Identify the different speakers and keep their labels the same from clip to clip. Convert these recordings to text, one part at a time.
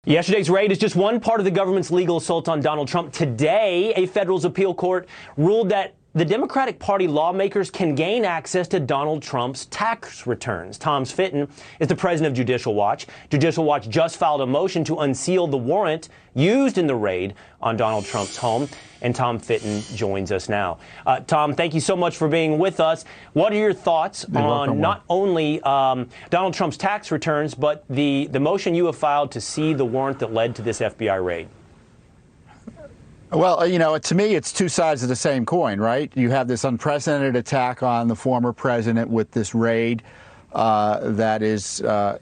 Speaker 1: Yesterday's raid is just one part of the government's legal assault on Donald Trump. Today, a federal appeal court ruled that the Democratic Party lawmakers can gain access to Donald Trump's tax returns. Tom Fitton is the president of Judicial Watch. Judicial Watch just filed a motion to unseal the warrant used in the raid on Donald Trump's home. And Tom Fitton joins us now. Tom, thank you so much for being with us. What are your thoughts on not only Donald Trump's tax returns, but the motion you have filed to see the warrant that led to this FBI raid?
Speaker 2: Well, you know, to me, it's two sides of the same coin, right? You have this unprecedented attack on the former president with this raid that is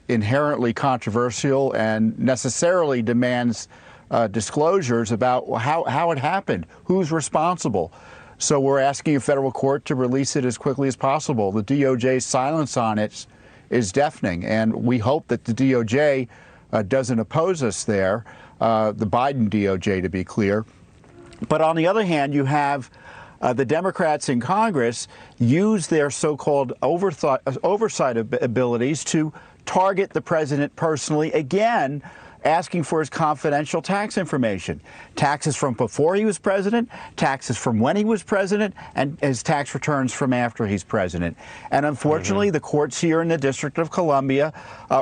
Speaker 2: inherently controversial and necessarily demands disclosures about how it happened, who's responsible. So we're asking a federal court to release it as quickly as possible. The DOJ's silence on it is deafening, and we hope that the DOJ doesn't oppose us there, the Biden DOJ, to be clear. But on the other hand, you have the Democrats in Congress use their so-called oversight abilities to target the president personally, again, asking for his confidential tax information. Taxes from before he was president, taxes from when he was president, and his tax returns from after he's president. And unfortunately, the courts here in the District of Columbia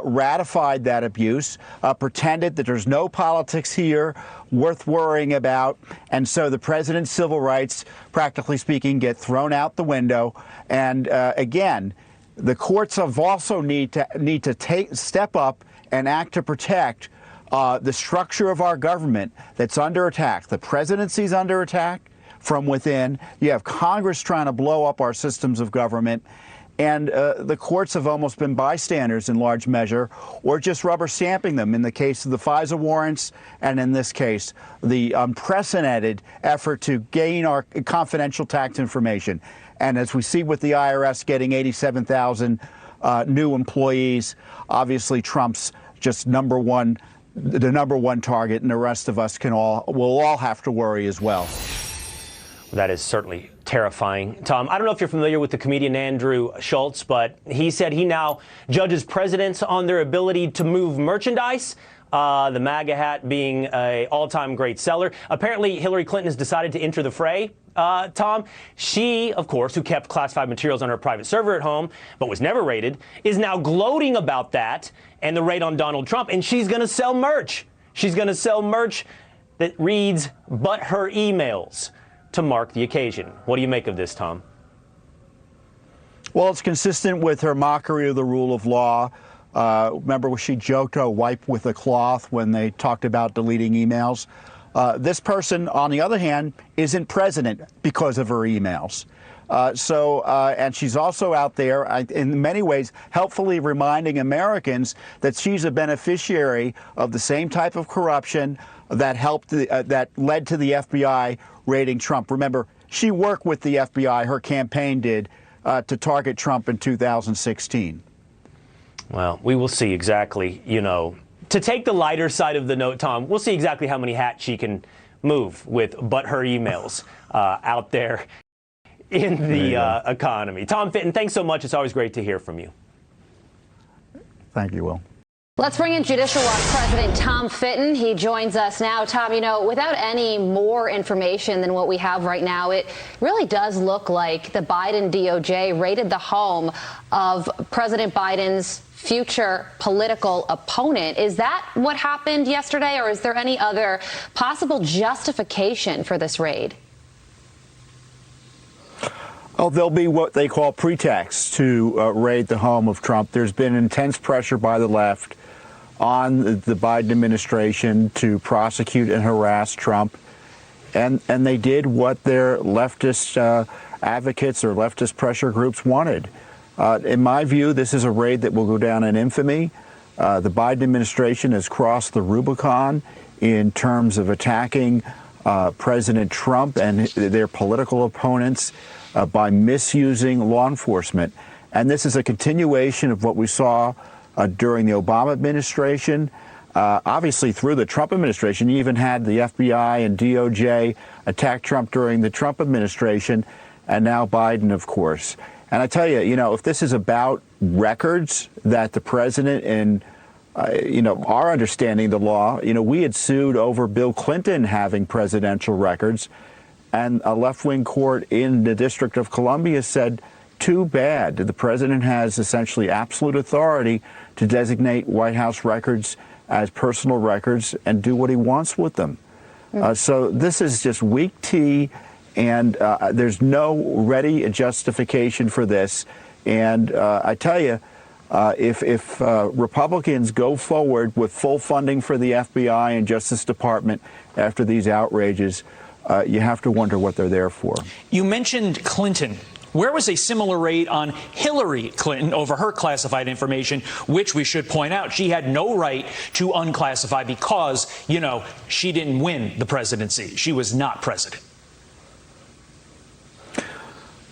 Speaker 2: ratified that abuse, pretended that there's no politics here worth worrying about, and so the president's civil rights, practically speaking, get thrown out the window. And again, the courts have also need to step up and act to protect the structure of our government that's under attack. The presidency's under attack from within. You have Congress trying to blow up our systems of government. And the courts have almost been bystanders in large measure, or just rubber stamping them in the case of the FISA warrants, and in this case, the unprecedented effort to gain our confidential tax information. And as we see with the IRS getting 87,000 new employees, obviously Trump's just the number one target, and the rest of us will all have to worry as well.
Speaker 1: That is certainly terrifying. Tom, I don't know if you're familiar with the comedian Andrew Schultz, but he said he now judges presidents on their ability to move merchandise, the MAGA hat being an all-time great seller. Apparently, Hillary Clinton has decided to enter the fray. Tom, she, of course, who kept classified materials on her private server at home, but was never raided, is now gloating about that and the raid on Donald Trump, and she's going to sell merch. She's going to sell merch that reads, "but her emails," to mark the occasion. What do you make of this, Tom?
Speaker 2: Well, it's consistent with her mockery of the rule of law. Remember, she joked, wipe with a cloth when they talked about deleting emails. This person, on the other hand, isn't president because of her emails. And she's also out there, in many ways, helpfully reminding Americans that she's a beneficiary of the same type of corruption that that led to the FBI raiding Trump. Remember, she worked with the FBI, her campaign did, to target Trump in 2016.
Speaker 1: Well, we will see exactly, to take the lighter side of the note, Tom, we'll see exactly how many hats she can move with but her emails out there in the economy. Tom Fitton, thanks so much. It's always great to hear from you.
Speaker 2: Thank you, Will.
Speaker 3: Let's bring in Judicial Watch President Tom Fitton. He joins us now. Tom, without any more information than what we have right now, it really does look like the Biden DOJ raided the home of President Biden's future political opponent. Is that what happened yesterday, or is there any other possible justification for this raid?
Speaker 2: Oh, there'll be what they call pretexts to raid the home of Trump. There's been intense pressure by the left on the Biden administration to prosecute and harass Trump. And they did what their leftist advocates or leftist pressure groups wanted. In my view, this is a raid that will go down in infamy. The Biden administration has crossed the Rubicon in terms of attacking President Trump and their political opponents by misusing law enforcement. And this is a continuation of what we saw during the Obama administration. Obviously, through the Trump administration, you even had the FBI and DOJ attack Trump during the Trump administration, and now Biden, of course. And I tell you, if this is about records that the president and our understanding of the law, we had sued over Bill Clinton having presidential records, and a left-wing court in the District of Columbia said, too bad. The president has essentially absolute authority to designate White House records as personal records and do what he wants with them. So this is just weak tea, and there's no ready justification for this. And I tell you, if Republicans go forward with full funding for the FBI and Justice Department after these outrages, you have to wonder what they're there for.
Speaker 4: You mentioned Clinton. Where was a similar raid on Hillary Clinton over her classified information, which we should point out she had no right to unclassify because, she didn't win the presidency. She was not president.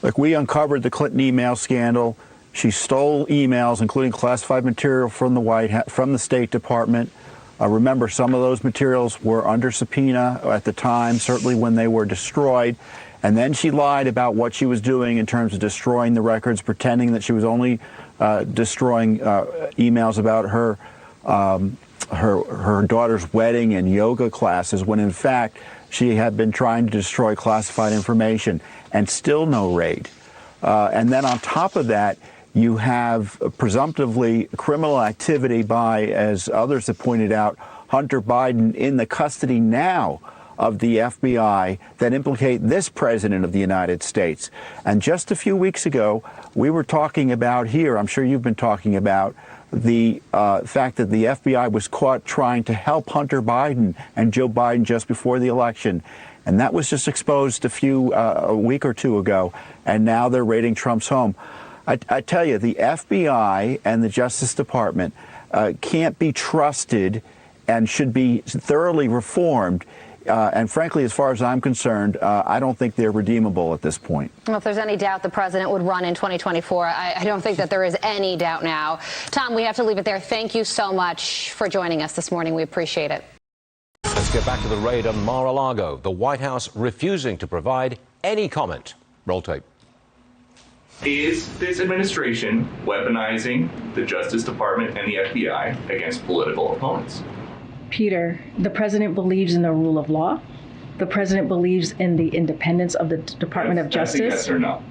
Speaker 2: Look, we uncovered the Clinton email scandal. She stole emails, including classified material from the State Department. Remember, some of those materials were under subpoena at the time, certainly when they were destroyed. And then she lied about what she was doing in terms of destroying the records, pretending that she was only destroying emails about her daughter's wedding and yoga classes, when in fact she had been trying to destroy classified information, and still no raid. And then on top of that, you have presumptively criminal activity by, as others have pointed out, Hunter Biden in the custody now of the FBI that implicate this president of the United States. And just a few weeks ago, we were talking about here, I'm sure you've been talking about, the fact that the FBI was caught trying to help Hunter Biden and Joe Biden just before the election. And that was just exposed a week or two ago. And now they're raiding Trump's home. I tell you, the FBI and the Justice Department can't be trusted and should be thoroughly reformed. And frankly, as far as I'm concerned, I don't think they're redeemable at this point.
Speaker 3: Well, if there's any doubt the president would run in 2024, I don't think that there is any doubt now. Tom, we have to leave it there. Thank you so much for joining us this morning. We appreciate it.
Speaker 5: Let's get back to the raid on Mar-a-Lago. The White House refusing to provide any comment. Roll tape.
Speaker 6: Is this administration weaponizing the Justice Department and the FBI against political opponents?
Speaker 7: Peter, the president believes in the rule of law. The president believes in the independence of the Department of Justice.
Speaker 6: That's a yes or no?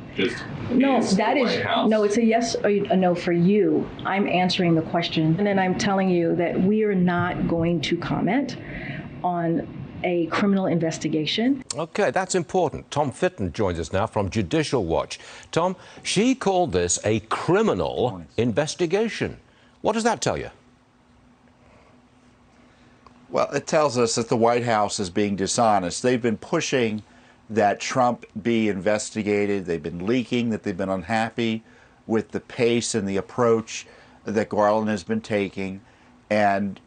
Speaker 7: No, that is no. It's a yes or a no for you. I'm answering the question, and then I'm telling you that we are not going to comment on a criminal investigation.
Speaker 5: Okay, that's important. Tom Fitton joins us now from Judicial Watch. Tom, she called this a criminal investigation. What does that tell you?
Speaker 2: Well, it tells us that the White House is being dishonest. They've been pushing that Trump be investigated. They've been leaking that they've been unhappy with the pace and the approach that Garland has been taking. And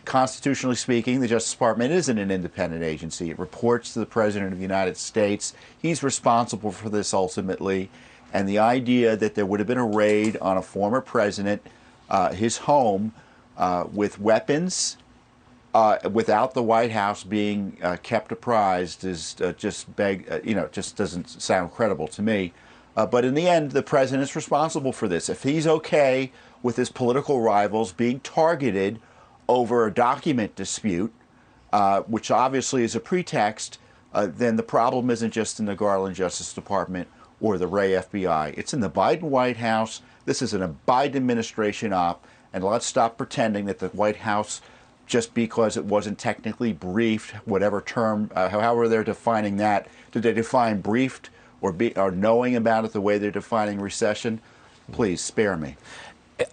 Speaker 2: constitutionally speaking, the Justice Department isn't an independent agency. It reports to the President of the United States. He's responsible for this ultimately. And the idea that there would have been a raid on a former president, his home, with weapons, without the White House being kept apprised is just doesn't sound credible to me. But in the end, the president is responsible for this. If he's okay with his political rivals being targeted over a document dispute, which obviously is a pretext, then the problem isn't just in the Garland Justice Department or the Wray FBI. It's in the Biden White House. This is a Biden administration op, and let's stop pretending that the White House, just because it wasn't technically briefed, whatever term, however they're defining that, did they define briefed or knowing about it the way they're defining recession? Please spare me.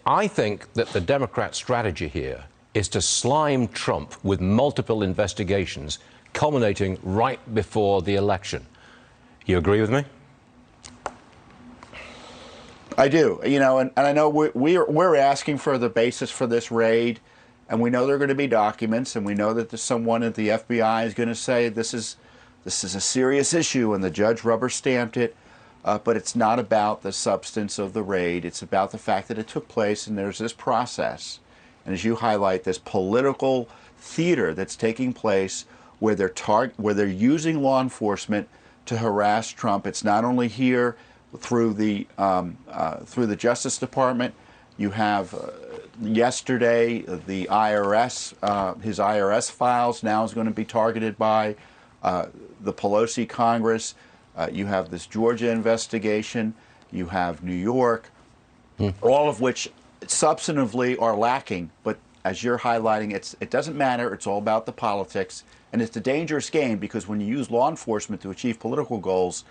Speaker 5: I think that the Democrat strategy here is to slime Trump with multiple investigations culminating right before the election. You agree with me?
Speaker 2: I do. And I know we're asking for the basis for this raid, and we know there are going to be documents, and we know that there's someone at the FBI is going to say this is a serious issue, and the judge rubber stamped it. But it's not about the substance of the raid. It's about the fact that it took place, and there's this process. And as you highlight, this political theater that's taking place where they're using law enforcement to harass Trump. It's not only here through the Justice Department. You have yesterday, the IRS, his IRS files now is going to be targeted by the Pelosi Congress. You have this Georgia investigation. You have New York, all of which substantively are lacking. But as you're highlighting, it doesn't matter. It's all about the politics. And it's a dangerous game because when you use law enforcement to achieve political goals,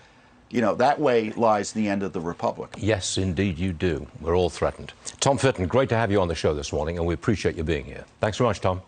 Speaker 2: you know, that way lies the end of the republic.
Speaker 5: Yes, indeed you do. We're all threatened. Tom Fitton, great to have you on the show this morning, and we appreciate you being here. Thanks very much, Tom.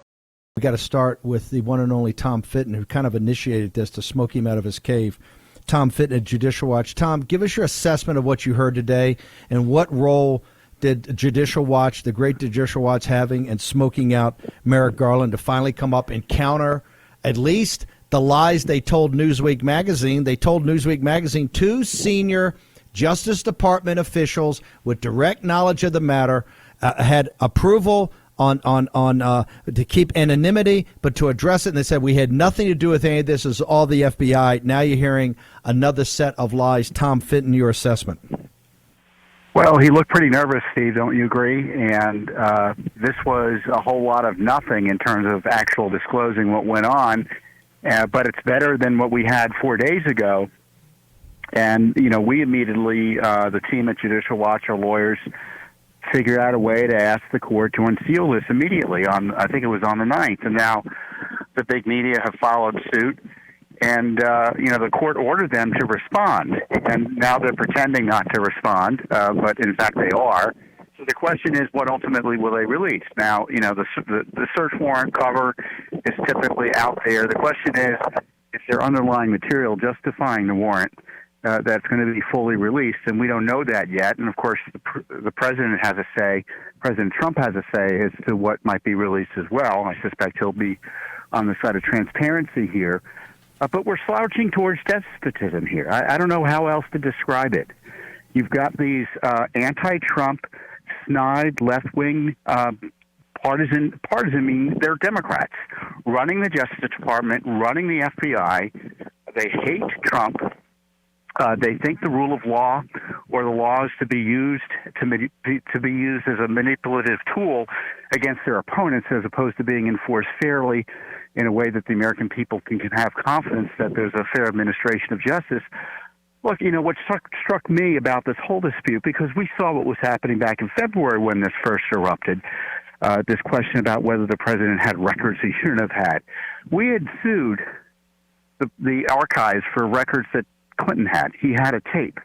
Speaker 8: We got to start with the one and only Tom Fitton, who kind of initiated this to smoke him out of his cave. Tom Fitton at Judicial Watch. Tom, give us your assessment of what you heard today, and what role did Judicial Watch, the great Judicial Watch, having in smoking out Merrick Garland to finally come up and counter at least the lies they told Newsweek magazine. They told Newsweek magazine 2 senior Justice Department officials with direct knowledge of the matter had approval on to keep anonymity, but to address it. And they said we had nothing to do with any of this. Is all the FBI. Now you're hearing another set of lies. Tom Fitton, your assessment.
Speaker 9: Well, he looked pretty nervous, Steve, don't you agree? And this was a whole lot of nothing in terms of actual disclosing what went on. But it's better than what we had 4 days ago. And, you know, we immediately, the team at Judicial Watch, our lawyers, figured out a way to ask the court to unseal this immediately on, I think it was on the 9th. And now the big media have followed suit. And, you know, the court ordered them to respond. And now they're pretending not to respond, but in fact they are. So the question is, what ultimately will they release? Now, you know, the search warrant cover is typically out there. The question is there underlying material justifying the warrant that's going to be fully released? And we don't know that yet. And, of course, the president has a say. President Trump has a say as to what might be released as well. I suspect he'll be on the side of transparency here. But we're slouching towards despotism here. I don't know how else to describe it. You've got these anti-Trump, snide, left-wing, partisan means they're Democrats, running the Justice Department, running the FBI. They hate Trump. They think the rule of law or the law is to be used as a manipulative tool against their opponents, as opposed to being enforced fairly in a way that the American people can have confidence that there's a fair administration of justice. Look, you know, what struck me about this whole dispute, because we saw what was happening back in February when this first erupted, this question about whether the president had records he shouldn't have had. We had sued the archives for records that Clinton had. He had a tape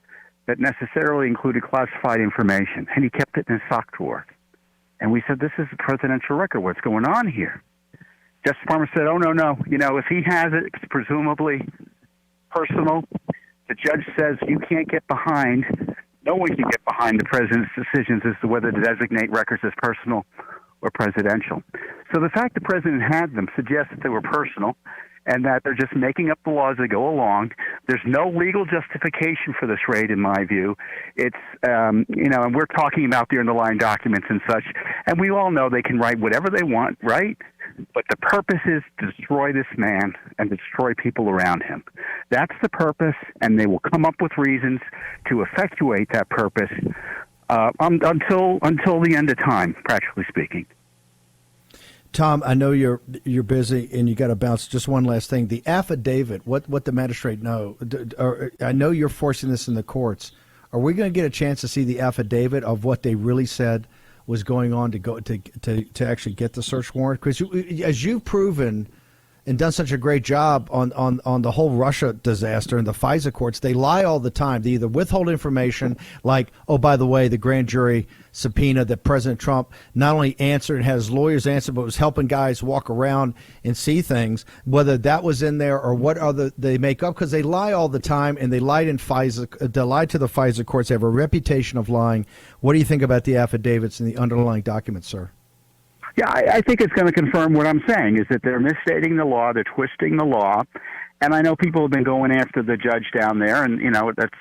Speaker 9: that necessarily included classified information, and he kept it in his sock drawer. And we said, this is a presidential record. What's going on here? Justice Department said, oh, no. You know, if he has it, it's presumably personal. The judge says you can't get behind, no one can get behind the president's decisions as to whether to designate records as personal or presidential. So the fact the president had them suggests that they were personal and that they're just making up the laws as they go along. There's no legal justification for this raid, in my view. It's, you know, and we're talking about the underlying documents and such, and we all know they can write whatever they want, right? But the purpose is to destroy this man and to destroy people around him. That's the purpose, and they will come up with reasons to effectuate that purpose until the end of time, practically speaking.
Speaker 8: Tom, I know you're busy and you got to bounce. Just one last thing: the affidavit. What the magistrate know? I know you're forcing this in the courts. Are we going to get a chance to see the affidavit of what they really said was going on to actually get the search warrant? Because as you've proven and done such a great job on the whole Russia disaster and the FISA courts, they lie all the time. They either withhold information, like, oh, by the way, the grand jury subpoena that President Trump not only answered and had his lawyers answer, but was helping guys walk around and see things, whether that was in there or what other they make up, because they lie all the time, and they lied in FISA. They lied to the FISA courts. They have a reputation of lying. What do you think about the affidavits and the underlying documents, sir?
Speaker 9: Yeah, I think it's going to confirm what I'm saying, is that they're misstating the law, they're twisting the law, and I know people have been going after the judge down there, and, you know, that's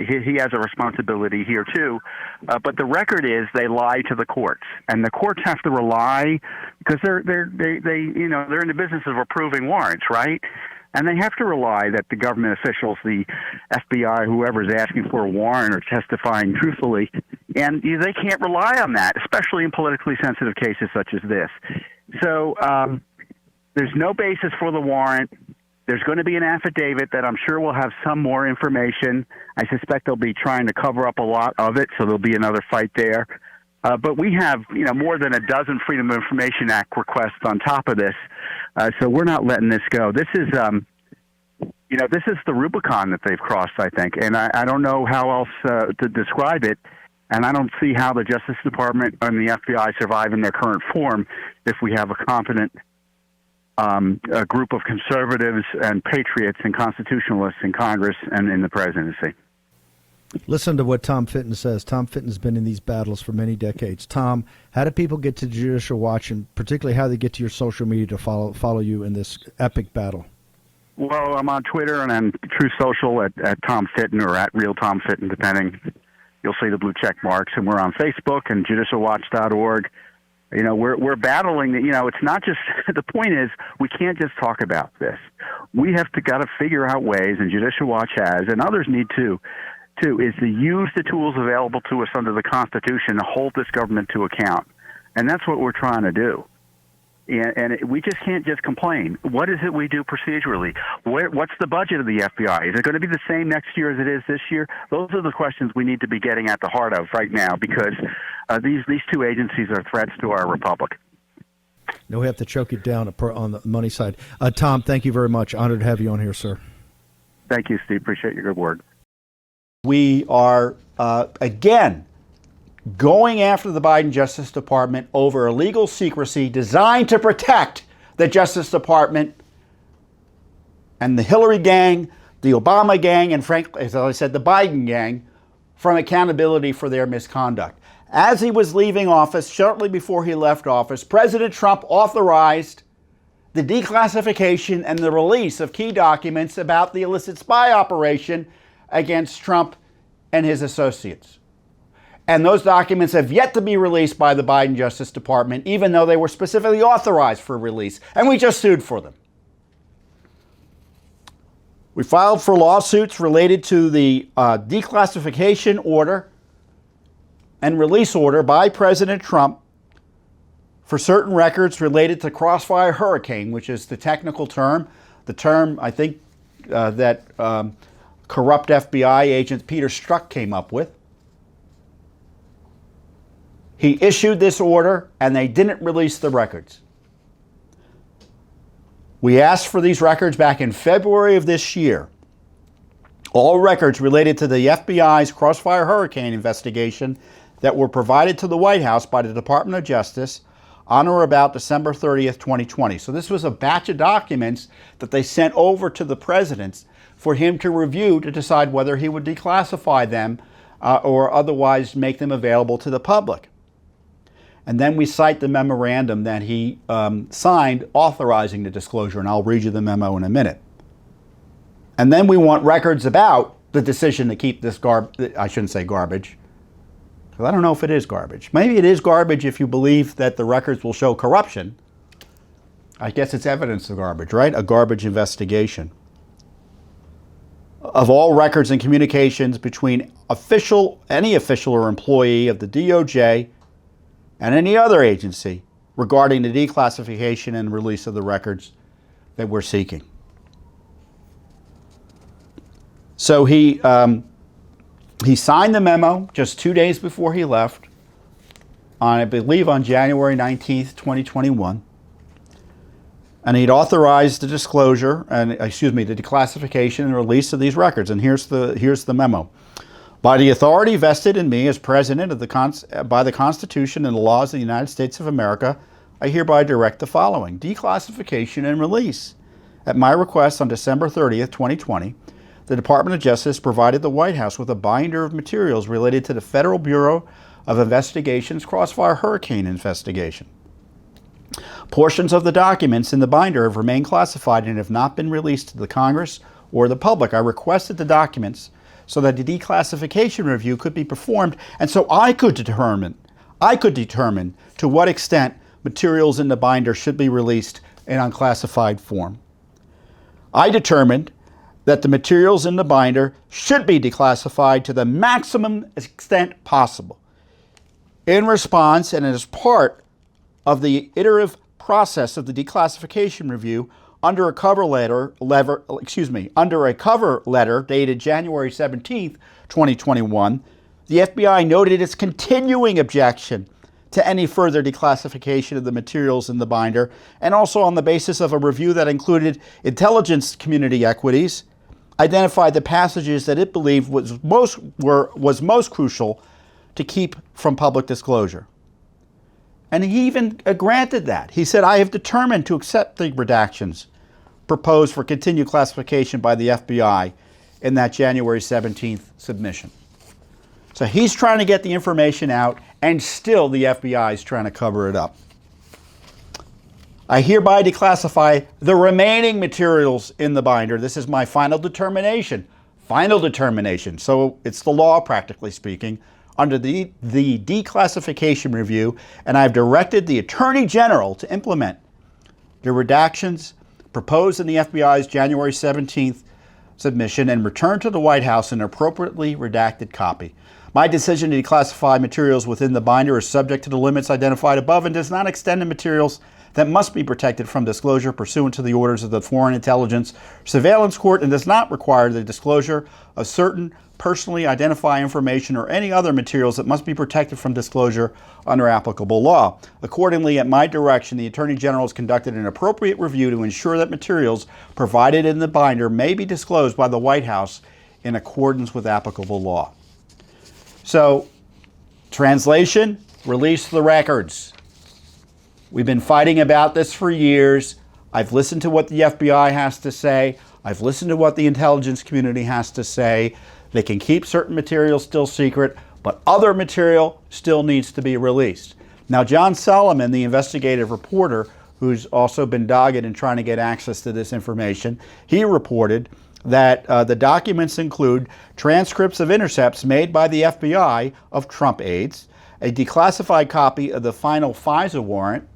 Speaker 9: he has a responsibility here, too. But the record is they lie to the courts, and the courts have to rely, because they you know, they're in the business of approving warrants, right? And they have to rely that the government officials, the FBI, whoever's asking for a warrant, are testifying truthfully. And they can't rely on that, especially in politically sensitive cases such as this. So there's no basis for the warrant. There's going to be an affidavit that I'm sure will have some more information. I suspect they'll be trying to cover up a lot of it, so there'll be another fight there. But we have, more than a dozen Freedom of Information Act requests on top of this. So we're not letting this go. This is, this is the Rubicon that they've crossed, I think. And I don't know how else to describe it. And I don't see how the Justice Department and the FBI survive in their current form if we have a competent a group of conservatives and patriots and constitutionalists in Congress and in the presidency.
Speaker 8: Listen to what Tom Fitton says. Tom Fitton's been in these battles for many decades. Tom, how do people get to Judicial Watch, and particularly how they get to your social media to follow you in this epic battle?
Speaker 9: Well, I'm on Twitter and on True Social at Tom Fitton or at Real Tom Fitton, depending. You'll see the blue check marks. And we're on Facebook and judicialwatch.org. We're battling. It's not just the point is we can't just talk about this. We have got to figure out ways, and Judicial Watch has, and others need to, is to use the tools available to us under the Constitution to hold this government to account. And that's what we're trying to do. And we just can't just complain. What is it we do procedurally? What's the budget of the FBI? Is it going to be the same next year as it is this year? Those are the questions we need to be getting at the heart of right now, because these two agencies are threats to our republic.
Speaker 8: No, we have to choke it down on the money side. Tom, thank you very much. Honored to have you on here, sir.
Speaker 9: Thank you, Steve. Appreciate your good word.
Speaker 2: We are, again, going after the Biden Justice Department over illegal secrecy designed to protect the Justice Department and the Hillary gang, the Obama gang, and frankly, as I said, the Biden gang, from accountability for their misconduct. As he was leaving office, shortly before he left office, President Trump authorized the declassification and the release of key documents about the illicit spy operation against Trump and his associates. And those documents have yet to be released by the Biden Justice Department, even though they were specifically authorized for release. And we just sued for them. We filed for lawsuits related to the declassification order and release order by President Trump for certain records related to Crossfire Hurricane, which is the technical term, I think, that corrupt FBI agent Peter Strzok came up with. He issued this order, and they didn't release the records. We asked for these records back in February of this year. All records related to the FBI's Crossfire Hurricane investigation that were provided to the White House by the Department of Justice on or about December 30th, 2020. So this was a batch of documents that they sent over to the president for him to review to decide whether he would declassify them or otherwise make them available to the public. And then we cite the memorandum that he signed authorizing the disclosure, and I'll read you the memo in a minute. And then we want records about the decision to keep this I shouldn't say garbage, because I don't know if it is garbage. Maybe it is garbage if you believe that the records will show corruption. I guess it's evidence of garbage, right? A garbage investigation of all records and communications between any official or employee of the DOJ and any other agency regarding the declassification and release of the records that we're seeking. So he signed the memo just 2 days before he left, I believe on January 19th, 2021. And he'd authorized the disclosure the declassification and release of these records. And here's the memo. By the authority vested in me as President by the Constitution and the laws of the United States of America, I hereby direct the following: declassification and release. At my request on December 30th, 2020, the Department of Justice provided the White House with a binder of materials related to the Federal Bureau of Investigation's Crossfire Hurricane investigation. Portions of the documents in the binder have remained classified and have not been released to the Congress or the public. I requested the documents so that the declassification review could be performed, and so I could determine to what extent materials in the binder should be released in unclassified form. I determined that the materials in the binder should be declassified to the maximum extent possible. In response, and as part of the iterative process of the declassification review, under a cover letter dated January 17th, 2021, the FBI noted its continuing objection to any further declassification of the materials in the binder, and also on the basis of a review that included intelligence community equities, identified the passages that it believed was most crucial to keep from public disclosure. And he even granted that. He said, I have determined to accept the redactions proposed for continued classification by the FBI in that January 17th submission. So he's trying to get the information out, and still the FBI is trying to cover it up. I hereby declassify the remaining materials in the binder. This is my final determination. Final determination. So it's the law, practically speaking, under the declassification review, and I've directed the Attorney General to implement the redactions proposed in the FBI's January 17th submission and return to the White House an appropriately redacted copy. My decision to declassify materials within the binder is subject to the limits identified above and does not extend to materials that must be protected from disclosure pursuant to the orders of the Foreign Intelligence Surveillance Court, and does not require the disclosure of certain personally identify information or any other materials that must be protected from disclosure under applicable law. Accordingly, at my direction, the Attorney General has conducted an appropriate review to ensure that materials provided in the binder may be disclosed by the White House in accordance with applicable law. So, translation, release the records. We've been fighting about this for years. I've listened to what the FBI has to say. I've listened to what the intelligence community has to say. They can keep certain material still secret, but other material still needs to be released. Now, John Solomon, the investigative reporter, who's also been dogged in trying to get access to this information, he reported that the documents include transcripts of intercepts made by the FBI of Trump aides, a declassified copy of the final FISA warrant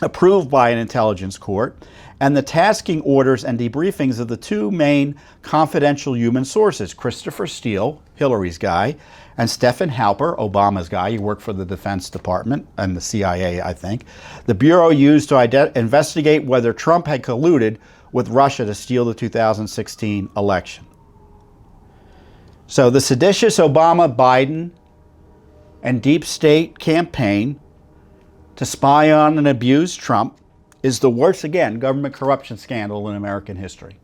Speaker 2: approved by an intelligence court, and the tasking orders and debriefings of the two main confidential human sources, Christopher Steele, Hillary's guy, and Stephen Halper, Obama's guy. He worked for the Defense Department and the CIA, I think. The Bureau used to investigate whether Trump had colluded with Russia to steal the 2016 election. So the seditious Obama, Biden, and deep state campaign to spy on and abuse Trump is the worst, again, government corruption scandal in American history.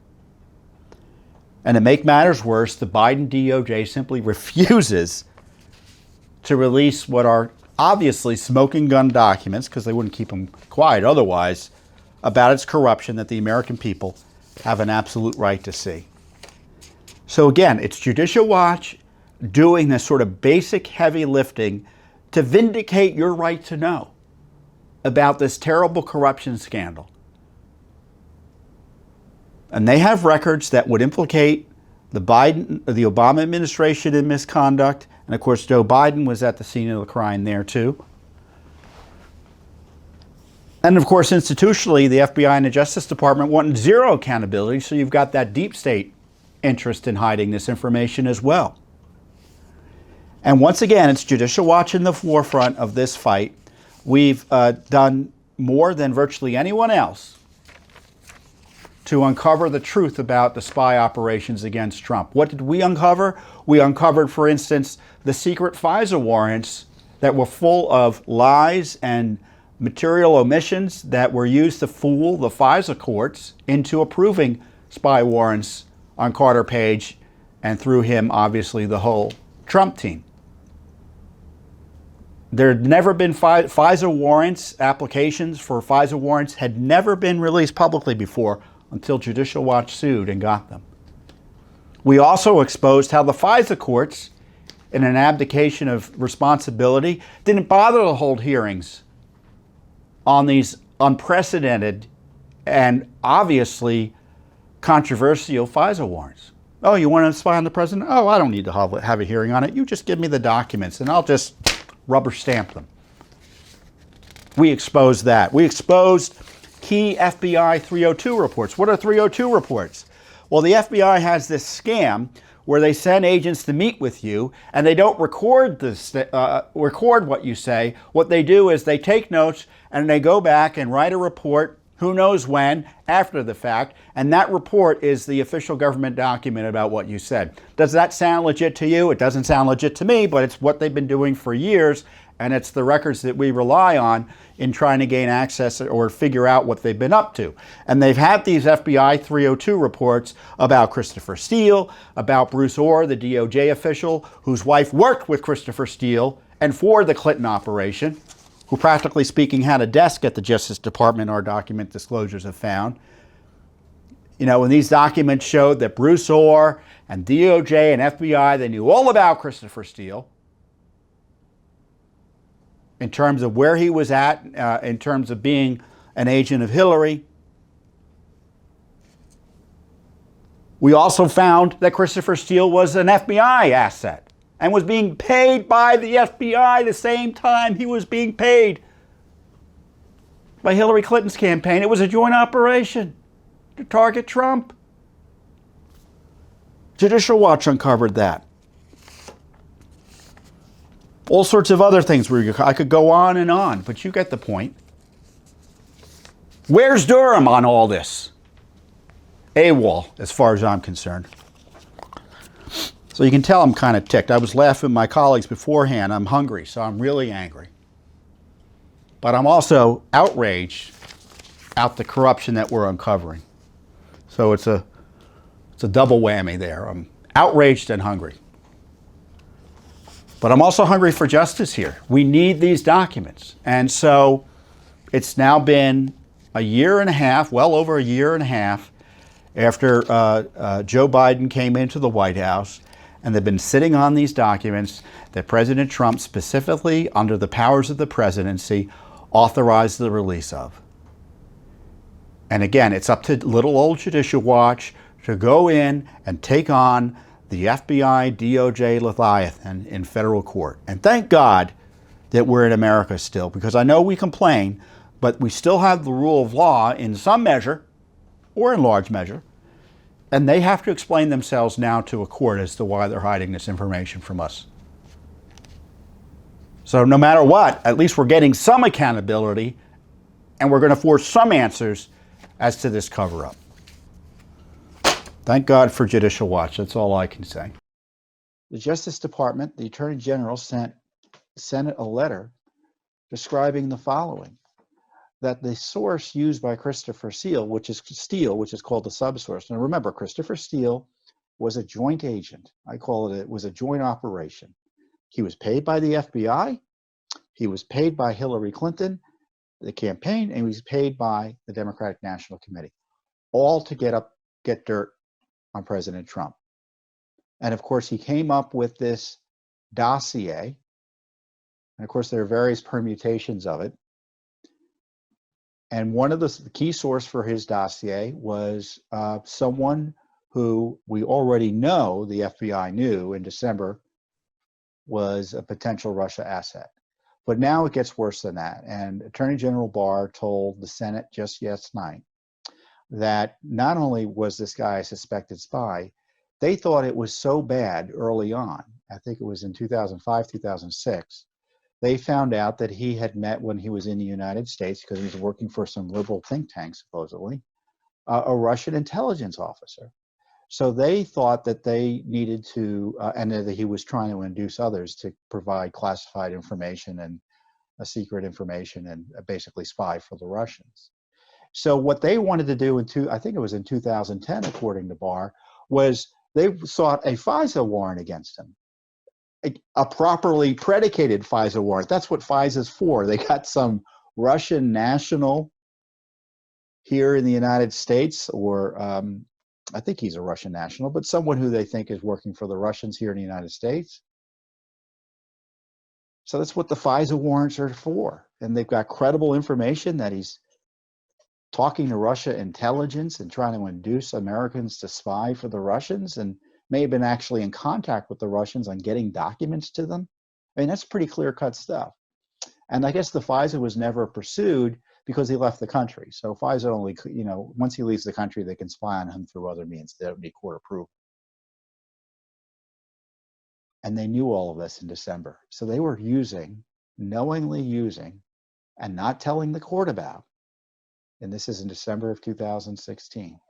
Speaker 2: And to make matters worse, the Biden DOJ simply refuses to release what are obviously smoking gun documents, because they wouldn't keep them quiet otherwise, about its corruption that the American people have an absolute right to see. So again, it's Judicial Watch doing this sort of basic heavy lifting to vindicate your right to know about this terrible corruption scandal. And they have records that would implicate the Obama administration in misconduct. And of course, Joe Biden was at the scene of the crime there too. And of course, institutionally, the FBI and the Justice Department want zero accountability, so you've got that deep state interest in hiding this information as well. And once again, it's Judicial Watch in the forefront of this fight. We've done more than virtually anyone else to uncover the truth about the spy operations against Trump. What did we uncover? We uncovered, for instance, the secret FISA warrants that were full of lies and material omissions that were used to fool the FISA courts into approving spy warrants on Carter Page, and through him, obviously, the whole Trump team. There had never been FISA warrants, applications for FISA warrants had never been released publicly before until Judicial Watch sued and got them. We also exposed how the FISA courts, in an abdication of responsibility, didn't bother to hold hearings on these unprecedented and obviously controversial FISA warrants. Oh, you want to spy on the president? Oh, I don't need to have a hearing on it. You just give me the documents and I'll just rubber stamp them. We exposed that. We exposed
Speaker 10: key FBI 302 reports. What are 302 reports? Well, the FBI has this scam where they send agents to meet with you, and they don't record what you say. What they do is they take notes and they go back and write a report, who knows when, after the fact, and that report is the official government document about what you said. Does that sound legit to you? It doesn't sound legit to me, but it's what they've been doing for years, and it's the records that we rely on in trying to gain access or figure out what they've been up to. And they've had these FBI 302 reports about Christopher Steele, about Bruce Orr, the DOJ official whose wife worked with Christopher Steele and for the Clinton operation, who practically speaking had a desk at the Justice Department, our document disclosures have found. You know, and these documents showed that Bruce Orr and DOJ and FBI, they knew all about Christopher Steele in terms of where he was at, in terms of being an agent of Hillary. We also found that Christopher Steele was an FBI asset and was being paid by the FBI the same time he was being paid by Hillary Clinton's campaign. It was a joint operation to target Trump. Judicial Watch uncovered that. All sorts of other things. I could go on, but you get the point. Where's Durham on all this? AWOL, as far as I'm concerned. So you can tell I'm kind of ticked. I was laughing with my colleagues beforehand. I'm hungry, so I'm really angry. But I'm also outraged at the corruption that we're uncovering. So it's a double whammy there. I'm outraged and hungry. But I'm also hungry for justice here. We need these documents. And so it's now been a year and a half, well over a year and a half, after Joe Biden came into the White House, and they've been sitting on these documents that President Trump, specifically under the powers of the presidency, authorized the release of. And again, it's up to little old Judicial Watch to go in and take on the FBI, DOJ, Leviathan in federal court. And thank God that we're in America still, because I know we complain, but we still have the rule of law in some measure, or in large measure, and they have to explain themselves now to a court as to why they're hiding this information from us. So no matter what, at least we're getting some accountability, and we're going to force some answers as to this cover-up. Thank God for Judicial Watch. That's all I can say. The Justice Department, the Attorney General, sent Senate a letter describing the following: that the source used by Christopher Steele, which is called the subsource. Now remember, Christopher Steele was a joint agent. I call it was a joint operation. He was paid by the FBI, he was paid by Hillary Clinton, the campaign, and he was paid by the Democratic National Committee, all to get dirt on President Trump. And of course, he came up with this dossier. And of course, there are various permutations of it. And one of the key source for his dossier was someone who we already know, the FBI knew in December, was a potential Russia asset. But now it gets worse than that. And Attorney General Barr told the Senate just last night that not only was this guy a suspected spy, they thought it was so bad early on, I think it was in 2005, 2006, they found out that he had met when he was in the United States, because he was working for some liberal think tank, supposedly, a Russian intelligence officer. So they thought that they needed to, and that he was trying to induce others to provide classified information and secret information and basically spy for the Russians. So what they wanted to do I think it was in 2010, according to Barr, was they sought a FISA warrant against him, a properly predicated FISA warrant. That's what FISA's for. They got some Russian national here in the United States, or I think he's a Russian national, but someone who they think is working for the Russians here in the United States. So that's what the FISA warrants are for. And they've got credible information that he's talking to Russia intelligence and trying to induce Americans to spy for the Russians, and may have been actually in contact with the Russians on getting documents to them. I mean, that's pretty clear-cut stuff. And I guess the FISA was never pursued because he left the country. So FISA only, once he leaves the country, they can spy on him through other means. They don't need court approval. And they knew all of this in December. So they were knowingly using, and not telling the court about, and this is in December of 2016,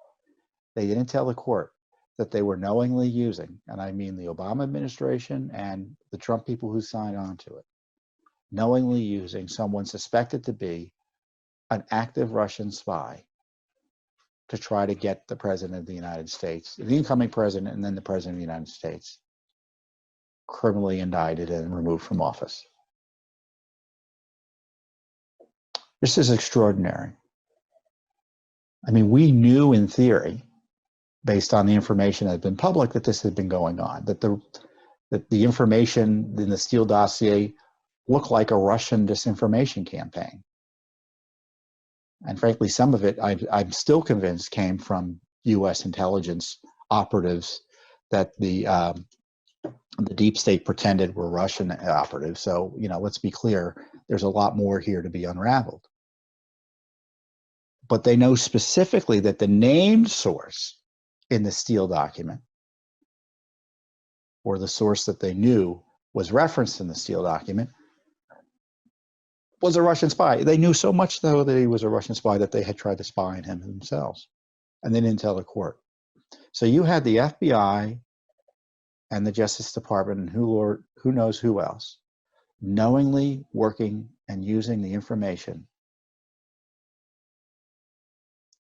Speaker 10: they didn't tell the court that they were knowingly using, and I mean the Obama administration and the Trump people who signed on to it, knowingly using someone suspected to be an active Russian spy to try to get the President of the United States, the incoming president, and then the President of the United States, criminally indicted and removed from office. This is extraordinary. I mean, we knew in theory, based on the information that had been public, that this had been going on, that the information in the Steele dossier looked like a Russian disinformation campaign. And frankly, some of it, I'm still convinced, came from U.S. intelligence operatives that the deep state pretended were Russian operatives. So, let's be clear, there's a lot more here to be unraveled. But they know specifically that the named source in the Steele document, or the source that they knew was referenced in the Steele document, was a Russian spy. They knew so much, though, that he was a Russian spy that they had tried to spy on him themselves, and they didn't tell the court. So you had the FBI and the Justice Department, and who knows who else, knowingly working and using the information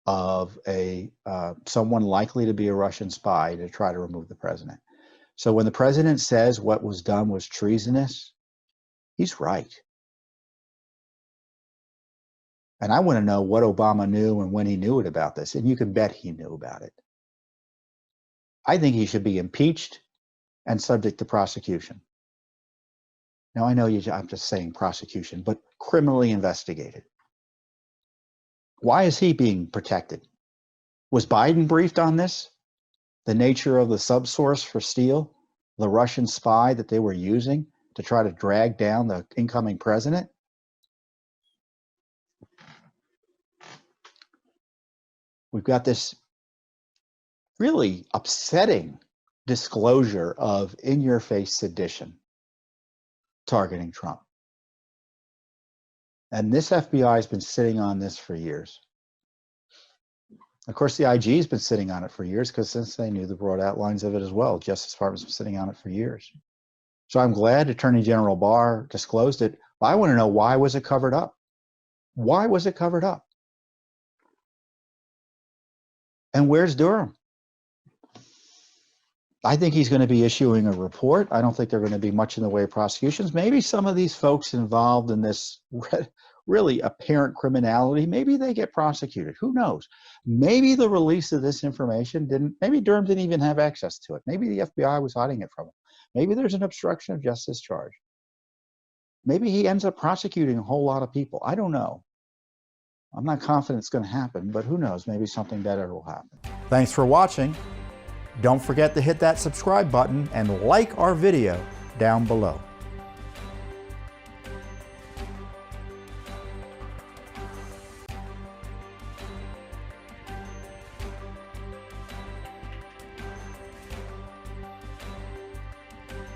Speaker 10: of someone likely to be a Russian spy to try to remove the president. So when the president says what was done was treasonous, he's right. And I want to know what Obama knew and when he knew it about this, and you can bet he knew about it. I think he should be impeached and subject to prosecution. Now, I know I'm just saying prosecution, but criminally investigated. Why is he being protected? Was Biden briefed on this? The nature of the subsource for Steele, the Russian spy that they were using to try to drag down the incoming president? We've got this really upsetting disclosure of in-your-face sedition targeting Trump. And this FBI has been sitting on this for years. Of course, the IG has been sitting on it for years because since they knew the broad outlines of it as well, Justice Department's been sitting on it for years. So I'm glad Attorney General Barr disclosed it. But I want to know, why was it covered up? Why was it covered up? And where's Durham? I think he's going to be issuing a report. I don't think they're going to be much in the way of prosecutions. Maybe some of these folks involved in this really apparent criminality, maybe they get prosecuted. Who knows? Maybe the release of this information maybe Durham didn't even have access to it. Maybe the FBI was hiding it from him. Maybe there's an obstruction of justice charge. Maybe he ends up prosecuting a whole lot of people. I don't know. I'm not confident it's going to happen, but who knows? Maybe something better will happen.
Speaker 2: Thanks for watching. Don't forget to hit that subscribe button and like our video down below.